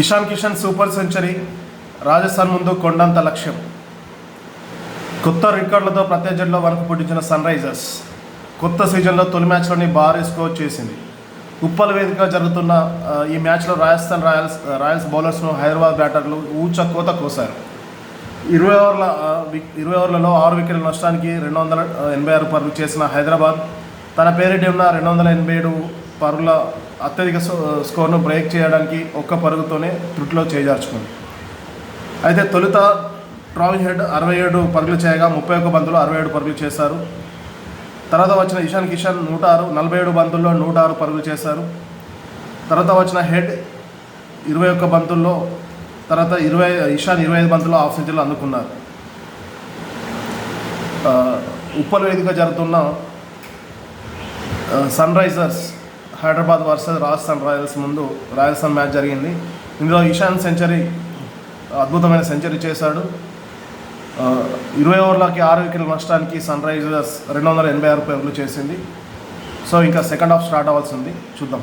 Ishan Kishan super century, Rajasthan ముందు కొండంత లక్ష్యం. కొత్త రికార్డులతో ప్రత్యర్థుల్లో వణుకు పుట్టించిన సన్ రైజర్స్ కొత్త సీజన్లో తొలి మ్యాచ్లోని భారీ స్కోర్ చేసింది. ఉప్పల్ వేదికగా జరుగుతున్న ఈ మ్యాచ్లో రాజస్థాన్ రాయల్స్ బౌలర్స్ను హైదరాబాద్ బ్యాటర్లు ఊచకోత కోశారు. 20 ఓవర్లలో 6 వికెట్ల నష్టానికి 286 పరుగులు చేసిన హైదరాబాద్ తన పేరిటి ఉన్న 287 పరుగుల అత్యధిక స్కోర్ను బ్రేక్ చేయడానికి ఒక్క పరుగుతోనే త్రుటిలో చేజార్చుకుంది. అయితే తొలుత ట్రావిన్ హెడ్ 67 పరుగులు చేయగా 31 బంతులు 67 పరుగులు చేశారు. తర్వాత వచ్చిన ఇషాన్ కిషన్ 47 బంతుల్లో 106 పరుగులు చేశారు. తర్వాత వచ్చిన హెడ్ 21 బంతుల్లో, తర్వాత ఇషాన్ 25 బంతుల్లో హాఫ్ సెంచరీలు అందుకున్నారు. ఉప్పల్ వేదిక జరుగుతున్న Sunrisers Hyderabad versus Rajasthan Royals ముందు రాజస్థాన్ మ్యాచ్ జరిగింది. ఇందులో ఇషాన్ అద్భుతమైన సెంచరీ చేశాడు. 20 ఓవర్లకి 6 వికెట్ల నష్టానికి సన్ రైజర్స్ 286 పరుగులు చేసింది. సో ఇంకా సెకండ్ హాఫ్ స్టార్ట్ అవ్వాల్సి ఉంది, చూద్దాం.